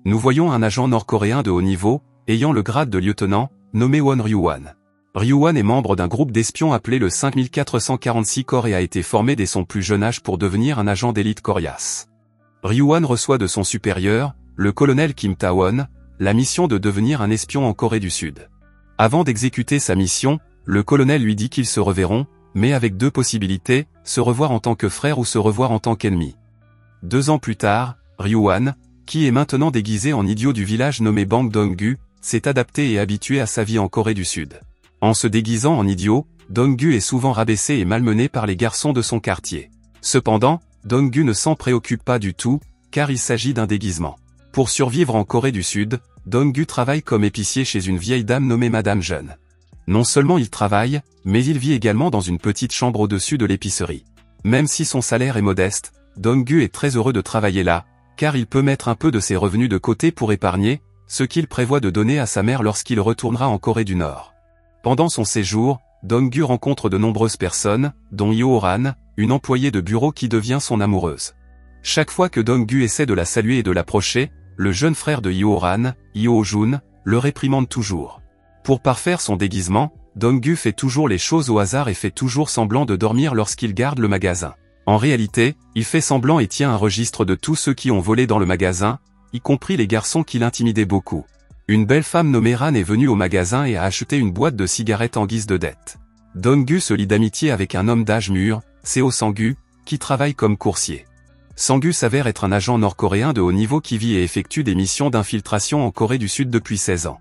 Nous voyons un agent nord-coréen de haut niveau, ayant le grade de lieutenant, nommé Won Ryu-Wan. Ryu-Wan est membre d'un groupe d'espions appelé le 5446 Corps et a été formé dès son plus jeune âge pour devenir un agent d'élite coriace. Ryu-Wan reçoit de son supérieur, le colonel Kim Ta-won, la mission de devenir un espion en Corée du Sud. Avant d'exécuter sa mission, le colonel lui dit qu'ils se reverront, mais avec deux possibilités, se revoir en tant que frère ou se revoir en tant qu'ennemi. 2 ans plus tard, Ryu-Wan, qui est maintenant déguisé en idiot du village nommé Bang Dong-gu, s'est adapté et habitué à sa vie en Corée du Sud. En se déguisant en idiot, Dong-gu est souvent rabaissé et malmené par les garçons de son quartier. Cependant, Dong-gu ne s'en préoccupe pas du tout, car il s'agit d'un déguisement. Pour survivre en Corée du Sud, Dong-gu travaille comme épicier chez une vieille dame nommée Madame Jeune. Non seulement il travaille, mais il vit également dans une petite chambre au-dessus de l'épicerie. Même si son salaire est modeste, Dong-gu est très heureux de travailler là, car il peut mettre un peu de ses revenus de côté pour épargner, ce qu'il prévoit de donner à sa mère lorsqu'il retournera en Corée du Nord. Pendant son séjour, Dong-gu rencontre de nombreuses personnes, dont Hyo-ran, une employée de bureau qui devient son amoureuse. Chaque fois que Dong-gu essaie de la saluer et de l'approcher, le jeune frère de Hyo-ran, Hyo-jun, le réprimande toujours. Pour parfaire son déguisement, Dong-gu fait toujours les choses au hasard et fait toujours semblant de dormir lorsqu'il garde le magasin. En réalité, il fait semblant et tient un registre de tous ceux qui ont volé dans le magasin, y compris les garçons qui l'intimidaient beaucoup. Une belle femme nommée Ran est venue au magasin et a acheté une boîte de cigarettes en guise de dette. Dong-gu se lie d'amitié avec un homme d'âge mûr, Seo Sang-gu, qui travaille comme coursier. Sang-gu s'avère être un agent nord-coréen de haut niveau qui vit et effectue des missions d'infiltration en Corée du Sud depuis 16 ans.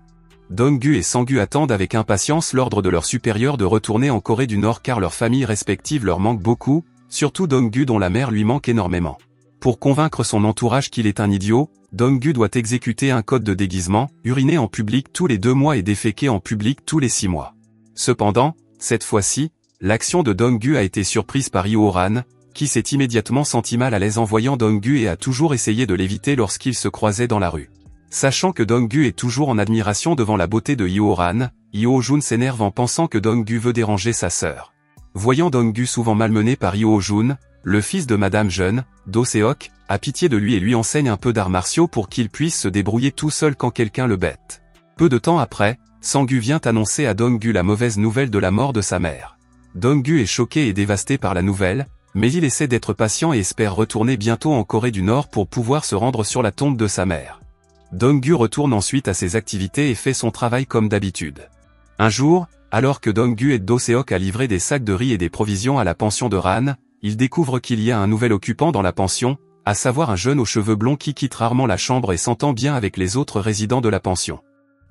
Dong-gu et Sang-gu attendent avec impatience l'ordre de leur supérieur de retourner en Corée du Nord car leurs familles respectives leur manquent beaucoup, surtout Dong-gu dont la mère lui manque énormément. Pour convaincre son entourage qu'il est un idiot, Dong-gu doit exécuter un code de déguisement, uriner en public tous les 2 mois et déféquer en public tous les 6 mois. Cependant, cette fois-ci, l'action de Dong-gu a été surprise par Hyo-ran, qui s'est immédiatement senti mal à l'aise en voyant Dong-gu et a toujours essayé de l'éviter lorsqu'ils se croisaient dans la rue. Sachant que Dong-gu est toujours en admiration devant la beauté de Hyo-ran, Hyo-jun s'énerve en pensant que Dong-gu veut déranger sa sœur. Voyant Dong-gu souvent malmené par Hyo-jun, le fils de Madame Jeune, Do Seok, a pitié de lui et lui enseigne un peu d'arts martiaux pour qu'il puisse se débrouiller tout seul quand quelqu'un le bête. Peu de temps après, Sang-gu vient annoncer à Dong-gu la mauvaise nouvelle de la mort de sa mère. Dong-gu est choqué et dévasté par la nouvelle, mais il essaie d'être patient et espère retourner bientôt en Corée du Nord pour pouvoir se rendre sur la tombe de sa mère. Dong-gu retourne ensuite à ses activités et fait son travail comme d'habitude. Un jour, alors que Dong-gu aide Do Seok à livrer des sacs de riz et des provisions à la pension de Ran, il découvre qu'il y a un nouvel occupant dans la pension, à savoir un jeune aux cheveux blonds qui quitte rarement la chambre et s'entend bien avec les autres résidents de la pension.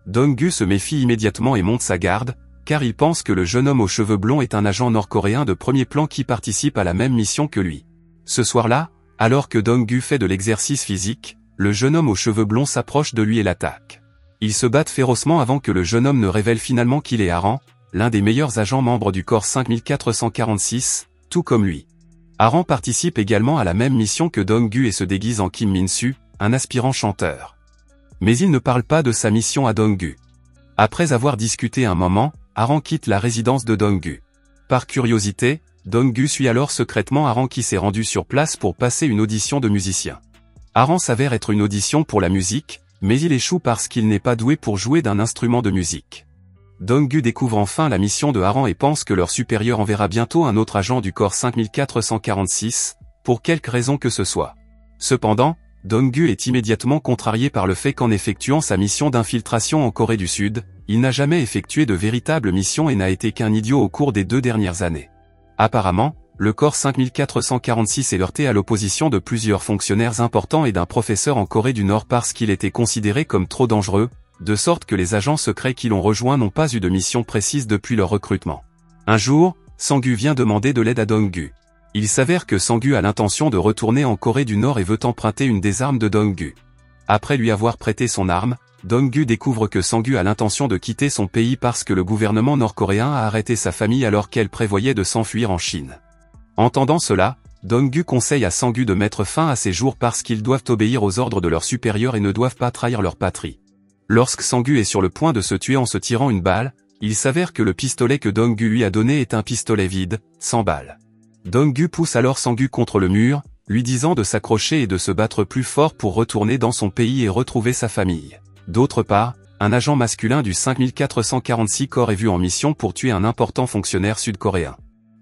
Dong-gu se méfie immédiatement et monte sa garde, car il pense que le jeune homme aux cheveux blonds est un agent nord-coréen de premier plan qui participe à la même mission que lui. Ce soir-là, alors que Dong-gu fait de l'exercice physique, le jeune homme aux cheveux blonds s'approche de lui et l'attaque. Ils se battent férocement avant que le jeune homme ne révèle finalement qu'il est Aran, l'un des meilleurs agents membres du corps 5446, tout comme lui. Aran participe également à la même mission que Dong-gu et se déguise en Kim Min-su, un aspirant chanteur. Mais il ne parle pas de sa mission à Dong-gu. Après avoir discuté un moment, Aran quitte la résidence de Dong-gu. Par curiosité, Dong-gu suit alors secrètement Aran qui s'est rendu sur place pour passer une audition de musicien. Aran s'avère être une audition pour la musique, mais il échoue parce qu'il n'est pas doué pour jouer d'un instrument de musique. Dong-gu découvre enfin la mission de Aran et pense que leur supérieur enverra bientôt un autre agent du corps 5446, pour quelque raison que ce soit. Cependant, Dong-gu est immédiatement contrarié par le fait qu'en effectuant sa mission d'infiltration en Corée du Sud, il n'a jamais effectué de véritable mission et n'a été qu'un idiot au cours des 2 dernières années. Apparemment, le corps 5446 est heurté à l'opposition de plusieurs fonctionnaires importants et d'un professeur en Corée du Nord parce qu'il était considéré comme trop dangereux, de sorte que les agents secrets qui l'ont rejoint n'ont pas eu de mission précise depuis leur recrutement. Un jour, Sang-gu vient demander de l'aide à Dong-gu. Il s'avère que Sang-gu a l'intention de retourner en Corée du Nord et veut emprunter une des armes de Dong-gu. Après lui avoir prêté son arme, Dong-gu découvre que Sang-gu a l'intention de quitter son pays parce que le gouvernement nord-coréen a arrêté sa famille alors qu'elle prévoyait de s'enfuir en Chine. Entendant cela, Dong-gu conseille à Sang-gu de mettre fin à ses jours parce qu'ils doivent obéir aux ordres de leurs supérieurs et ne doivent pas trahir leur patrie. Lorsque Sang-gu est sur le point de se tuer en se tirant une balle, il s'avère que le pistolet que Dong-gu lui a donné est un pistolet vide, sans balle. Dong-gu pousse alors Sang-gu contre le mur, lui disant de s'accrocher et de se battre plus fort pour retourner dans son pays et retrouver sa famille. D'autre part, un agent masculin du 5446 corps est vu en mission pour tuer un important fonctionnaire sud-coréen.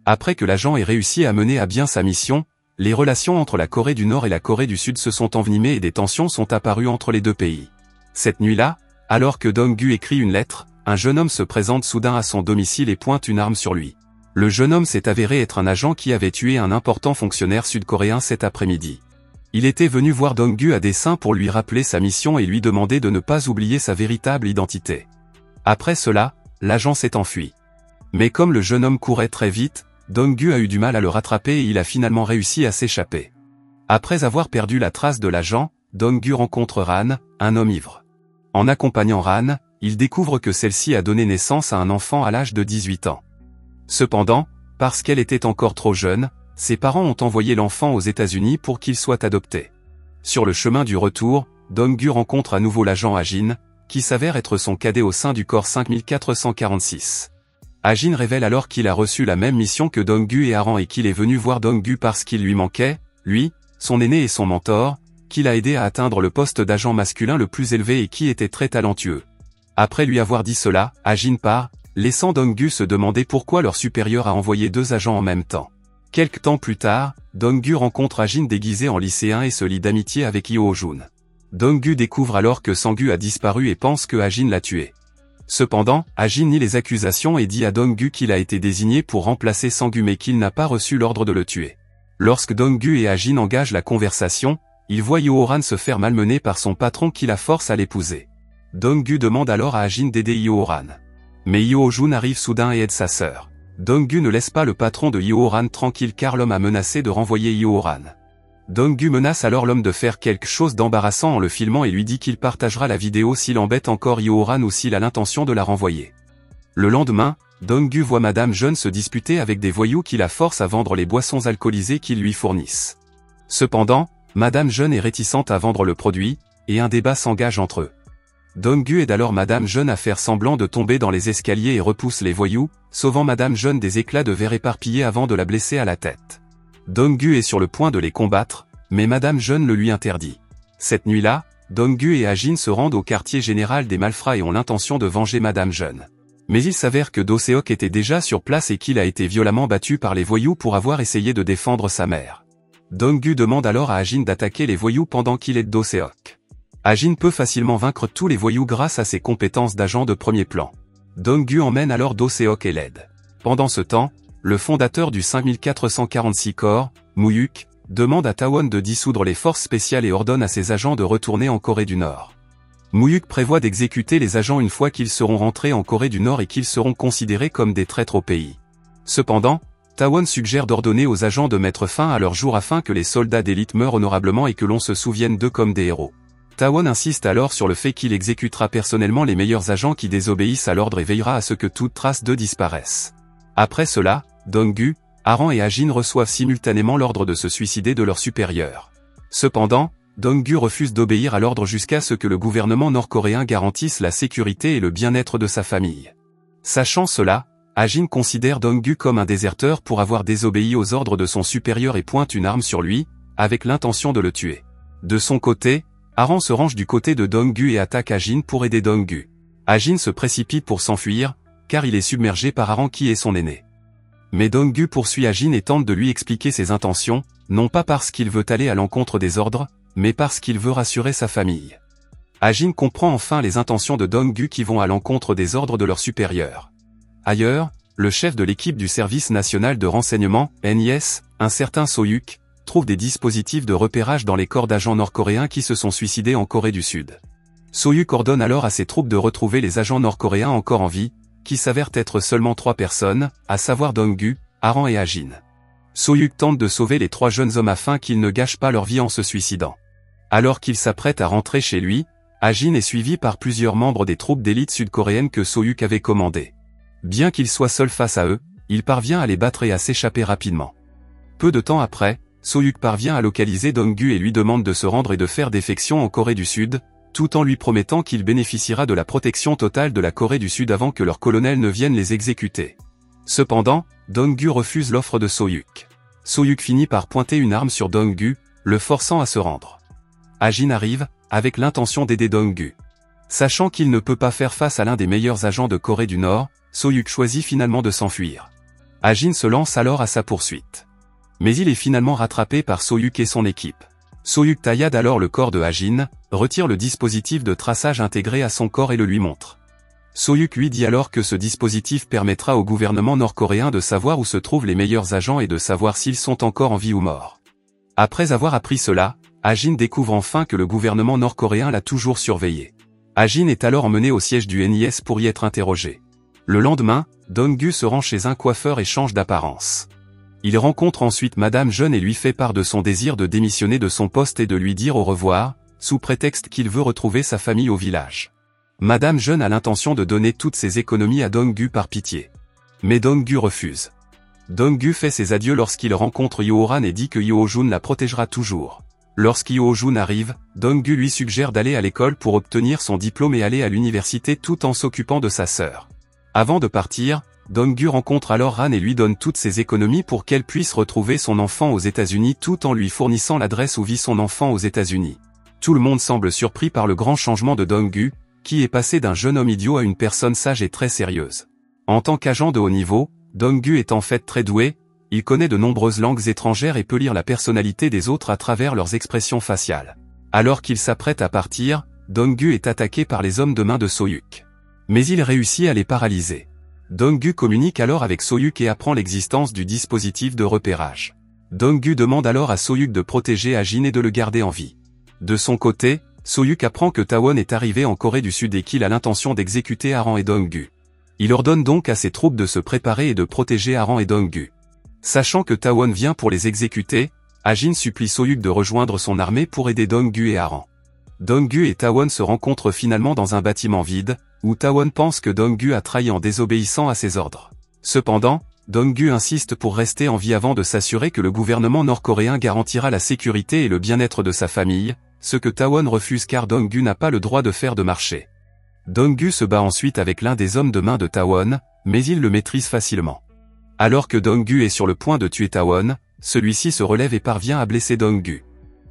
Après que l'agent ait réussi à mener à bien sa mission, les relations entre la Corée du Nord et la Corée du Sud se sont envenimées et des tensions sont apparues entre les deux pays. Cette nuit-là, alors que Dong-gu écrit une lettre, un jeune homme se présente soudain à son domicile et pointe une arme sur lui. Le jeune homme s'est avéré être un agent qui avait tué un important fonctionnaire sud-coréen cet après-midi. Il était venu voir Dong-gu à dessein pour lui rappeler sa mission et lui demander de ne pas oublier sa véritable identité. Après cela, l'agent s'est enfui. Mais comme le jeune homme courait très vite, Dong-gu a eu du mal à le rattraper et il a finalement réussi à s'échapper. Après avoir perdu la trace de l'agent, Dong-gu rencontre Ran, un homme ivre. En accompagnant Ran, il découvre que celle-ci a donné naissance à un enfant à l'âge de 18 ans. Cependant, parce qu'elle était encore trop jeune, ses parents ont envoyé l'enfant aux États-Unis pour qu'il soit adopté. Sur le chemin du retour, Dong-gu rencontre à nouveau l'agent Ha-jin, qui s'avère être son cadet au sein du corps 5446. Ha-jin révèle alors qu'il a reçu la même mission que Dong-gu et Aran et qu'il est venu voir Dong-gu parce qu'il lui manquait, lui, son aîné et son mentor, qu'il a aidé à atteindre le poste d'agent masculin le plus élevé et qui était très talentueux. Après lui avoir dit cela, Ha-jin part, laissant Dong-gu se demander pourquoi leur supérieur a envoyé deux agents en même temps. Quelque temps plus tard, Dong-gu rencontre Ha-jin déguisé en lycéen et se lie d'amitié avec Hyo-jun. Dong-gu découvre alors que Sang-gu a disparu et pense que Ha-jin l'a tué. Cependant, Ha-jin nie les accusations et dit à Dong-gu qu'il a été désigné pour remplacer Sang-gu mais qu'il n'a pas reçu l'ordre de le tuer. Lorsque Dong-gu et Ha-jin engagent la conversation, il voit Hyo-han se faire malmener par son patron qui la force à l'épouser. Dong-gu demande alors à Ha-jin d'aider Hyo-han. Mais Hyo-jun arrive soudain et aide sa sœur. Dong-gu ne laisse pas le patron de Hyo-han tranquille car l'homme a menacé de renvoyer Hyo-han. Dong-gu menace alors l'homme de faire quelque chose d'embarrassant en le filmant et lui dit qu'il partagera la vidéo s'il embête encore Hyo-han ou s'il a l'intention de la renvoyer. Le lendemain, Dong-gu voit Madame Jeune se disputer avec des voyous qui la forcent à vendre les boissons alcoolisées qu'ils lui fournissent. Cependant, Madame Jeune est réticente à vendre le produit, et un débat s'engage entre eux. Dong-gu aide alors Madame Jeune à faire semblant de tomber dans les escaliers et repousse les voyous, sauvant Madame Jeune des éclats de verre éparpillés avant de la blesser à la tête. Dong-gu est sur le point de les combattre, mais Madame Jeune le lui interdit. Cette nuit-là, Dong-gu et Ha-jin se rendent au quartier général des malfrats et ont l'intention de venger Madame Jeune. Mais il s'avère que Do-seok était déjà sur place et qu'il a été violemment battu par les voyous pour avoir essayé de défendre sa mère. Dong-gu demande alors à Ha-jin d'attaquer les voyous pendant qu'il aide Do-seok. Ha-jin peut facilement vaincre tous les voyous grâce à ses compétences d'agent de premier plan. Dong-gu emmène alors Do-seok et l'aide. Pendant ce temps, le fondateur du 5446 corps, Mouyuk, demande à Tawon de dissoudre les forces spéciales et ordonne à ses agents de retourner en Corée du Nord. Mouyuk prévoit d'exécuter les agents une fois qu'ils seront rentrés en Corée du Nord et qu'ils seront considérés comme des traîtres au pays. Cependant, Tawon suggère d'ordonner aux agents de mettre fin à leur jour afin que les soldats d'élite meurent honorablement et que l'on se souvienne d'eux comme des héros. Tawon insiste alors sur le fait qu'il exécutera personnellement les meilleurs agents qui désobéissent à l'ordre et veillera à ce que toute trace d'eux disparaisse. Après cela, Dong-gu, Aran et Ha-jin reçoivent simultanément l'ordre de se suicider de leur supérieur. Cependant, Dong-gu refuse d'obéir à l'ordre jusqu'à ce que le gouvernement nord-coréen garantisse la sécurité et le bien-être de sa famille. Sachant cela, Ha-jin considère Dong-gu comme un déserteur pour avoir désobéi aux ordres de son supérieur et pointe une arme sur lui, avec l'intention de le tuer. De son côté, Aran se range du côté de Dong-gu et attaque Ha-jin pour aider Dong-gu. Ha-jin se précipite pour s'enfuir, car il est submergé par Aran qui est son aîné. Mais Dong-gu poursuit Ha-jin et tente de lui expliquer ses intentions, non pas parce qu'il veut aller à l'encontre des ordres, mais parce qu'il veut rassurer sa famille. Ha-jin comprend enfin les intentions de Dong-gu qui vont à l'encontre des ordres de leur supérieur. Ailleurs, le chef de l'équipe du service national de renseignement, NIS, un certain Soyuk, trouve des dispositifs de repérage dans les corps d'agents nord-coréens qui se sont suicidés en Corée du Sud. Soyuk ordonne alors à ses troupes de retrouver les agents nord-coréens encore en vie, qui s'avèrent être seulement 3 personnes, à savoir Dong-gu, Aran et Ha-jin. Soyuk tente de sauver les 3 jeunes hommes afin qu'ils ne gâchent pas leur vie en se suicidant. Alors qu'il s'apprête à rentrer chez lui, Ha-jin est suivi par plusieurs membres des troupes d'élite sud-coréennes que Soyuk avait commandées. Bien qu'il soit seul face à eux, il parvient à les battre et à s'échapper rapidement. Peu de temps après, Soyuk parvient à localiser Dong-gu et lui demande de se rendre et de faire défection en Corée du Sud, tout en lui promettant qu'il bénéficiera de la protection totale de la Corée du Sud avant que leur colonel ne vienne les exécuter. Cependant, Dong-gu refuse l'offre de Soyuk. Soyuk finit par pointer une arme sur Dong-gu, le forçant à se rendre. Ajin arrive, avec l'intention d'aider Dong-gu. Sachant qu'il ne peut pas faire face à l'un des meilleurs agents de Corée du Nord, Soyuk choisit finalement de s'enfuir. Ajin se lance alors à sa poursuite. Mais il est finalement rattrapé par Soyuk et son équipe. Soyuk taillade alors le corps de Ajin, retire le dispositif de traçage intégré à son corps et le lui montre. Soyuk lui dit alors que ce dispositif permettra au gouvernement nord-coréen de savoir où se trouvent les meilleurs agents et de savoir s'ils sont encore en vie ou morts. Après avoir appris cela, Ajin découvre enfin que le gouvernement nord-coréen l'a toujours surveillé. Ajin est alors emmené au siège du NIS pour y être interrogé. Le lendemain, Dong-gu se rend chez un coiffeur et change d'apparence. Il rencontre ensuite Madame Jeune et lui fait part de son désir de démissionner de son poste et de lui dire au revoir, sous prétexte qu'il veut retrouver sa famille au village. Madame Jeune a l'intention de donner toutes ses économies à Dong-gu par pitié. Mais Dong-gu refuse. Dong-gu fait ses adieux lorsqu'il rencontre Yoo-ran et dit que Yoo-jun la protégera toujours. Lorsqu'Yoo-jun arrive, Dong-gu lui suggère d'aller à l'école pour obtenir son diplôme et aller à l'université tout en s'occupant de sa sœur. Avant de partir, Dong-gu rencontre alors Ran et lui donne toutes ses économies pour qu'elle puisse retrouver son enfant aux États-Unis tout en lui fournissant l'adresse où vit son enfant aux États-Unis. Tout le monde semble surpris par le grand changement de Dong-gu, qui est passé d'un jeune homme idiot à une personne sage et très sérieuse. En tant qu'agent de haut niveau, Dong-gu est en fait très doué, il connaît de nombreuses langues étrangères et peut lire la personnalité des autres à travers leurs expressions faciales. Alors qu'il s'apprête à partir, Dong-gu est attaqué par les hommes de main de Soyuk. Mais il réussit à les paralyser. Dong-gu communique alors avec Soyuk et apprend l'existence du dispositif de repérage. Dong-gu demande alors à Soyuk de protéger Ajin et de le garder en vie. De son côté, Soyuk apprend que Tawon est arrivé en Corée du Sud et qu'il a l'intention d'exécuter Aran et Dong-gu. Il ordonne donc à ses troupes de se préparer et de protéger Aran et Dong-gu. Sachant que Tawon vient pour les exécuter, Ajin supplie Soyuk de rejoindre son armée pour aider Dong-gu et Aran. Dong-gu et Tawon se rencontrent finalement dans un bâtiment vide, où Tawon pense que Dong-gu a trahi en désobéissant à ses ordres. Cependant, Dong-gu insiste pour rester en vie avant de s'assurer que le gouvernement nord-coréen garantira la sécurité et le bien-être de sa famille, ce que Tawon refuse car Dong-gu n'a pas le droit de faire de marché. Dong-gu se bat ensuite avec l'un des hommes de main de Tawon, mais il le maîtrise facilement. Alors que Dong-gu est sur le point de tuer Tawon, celui-ci se relève et parvient à blesser Dong-gu.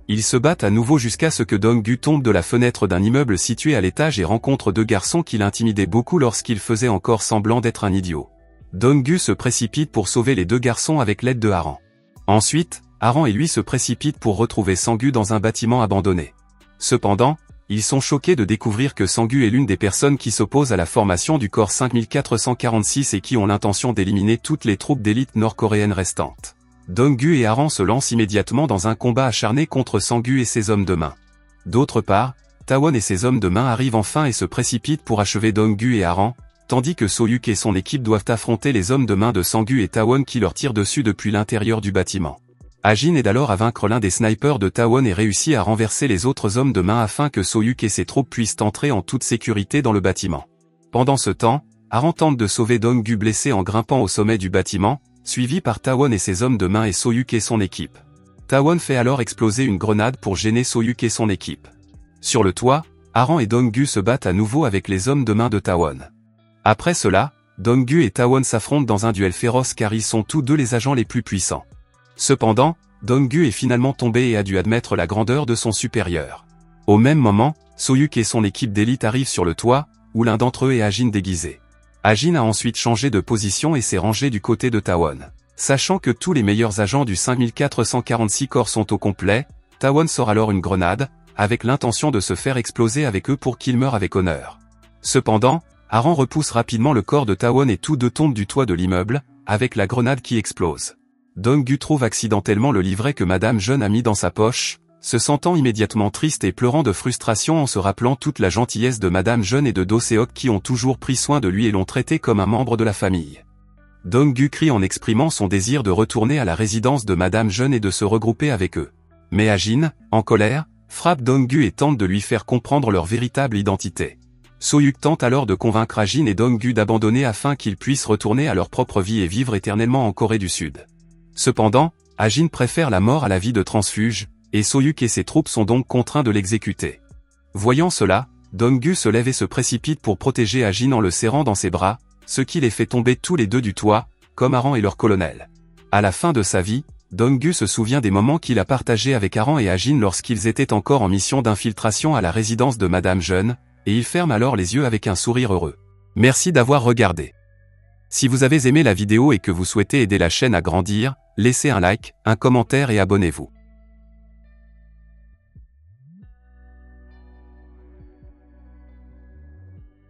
Ils se battent à nouveau jusqu'à ce que Dong-gu tombe de la fenêtre d'un immeuble situé à l'étage et rencontre deux garçons qui l'intimidaient beaucoup lorsqu'il faisait encore semblant d'être un idiot. Dong-gu se précipite pour sauver les deux garçons avec l'aide de Aran. Ensuite, Aran et lui se précipitent pour retrouver Sang-gu dans un bâtiment abandonné. Cependant, ils sont choqués de découvrir que Sang-gu est l'une des personnes qui s'opposent à la formation du corps 5446 et qui ont l'intention d'éliminer toutes les troupes d'élite nord-coréennes restantes. Dong-gu et Aran se lancent immédiatement dans un combat acharné contre Sang-gu et ses hommes de main. D'autre part, Tawon et ses hommes de main arrivent enfin et se précipitent pour achever Dong-gu et Aran, tandis que Soyuk et son équipe doivent affronter les hommes de main de Sang-gu et Tawon qui leur tirent dessus depuis l'intérieur du bâtiment. Ajin aide alors à vaincre l'un des snipers de Tawon et réussit à renverser les autres hommes de main afin que Soyuk et ses troupes puissent entrer en toute sécurité dans le bâtiment. Pendant ce temps, Aran tente de sauver Dong-gu blessé en grimpant au sommet du bâtiment, suivi par Tawon et ses hommes de main et Soyuk et son équipe. Tawon fait alors exploser une grenade pour gêner Soyuk et son équipe. Sur le toit, Aran et Dong-gu se battent à nouveau avec les hommes de main de Tawon. Après cela, Dong-gu et Tawon s'affrontent dans un duel féroce car ils sont tous deux les agents les plus puissants. Cependant, Dong-gu est finalement tombé et a dû admettre la grandeur de son supérieur. Au même moment, Soyuk et son équipe d'élite arrivent sur le toit, où l'un d'entre eux est Ajin déguisé. Ajin a ensuite changé de position et s'est rangé du côté de Tawon. Sachant que tous les meilleurs agents du 5446 corps sont au complet, Tawon sort alors une grenade, avec l'intention de se faire exploser avec eux pour qu'il meure avec honneur. Cependant, Aran repousse rapidement le corps de Tawon et tous deux tombent du toit de l'immeuble, avec la grenade qui explose. Dong-gu trouve accidentellement le livret que Madame Jeune a mis dans sa poche, se sentant immédiatement triste et pleurant de frustration en se rappelant toute la gentillesse de Madame Jeune et de Do-seok qui ont toujours pris soin de lui et l'ont traité comme un membre de la famille. Dong-gu crie en exprimant son désir de retourner à la résidence de Madame Jeune et de se regrouper avec eux. Mais Ajin, en colère, frappe Dong-gu et tente de lui faire comprendre leur véritable identité. Soyuk tente alors de convaincre Ajin et Dong-gu d'abandonner afin qu'ils puissent retourner à leur propre vie et vivre éternellement en Corée du Sud. Cependant, Ajin préfère la mort à la vie de transfuge, et Soyuk et ses troupes sont donc contraints de l'exécuter. Voyant cela, Dong-gu se lève et se précipite pour protéger Ajin en le serrant dans ses bras, ce qui les fait tomber tous les deux du toit, comme Aran et leur colonel. À la fin de sa vie, Dong-gu se souvient des moments qu'il a partagés avec Aran et Ajin lorsqu'ils étaient encore en mission d'infiltration à la résidence de Madame Jeune, et il ferme alors les yeux avec un sourire heureux. Merci d'avoir regardé. Si vous avez aimé la vidéo et que vous souhaitez aider la chaîne à grandir, laissez un like, un commentaire et abonnez-vous.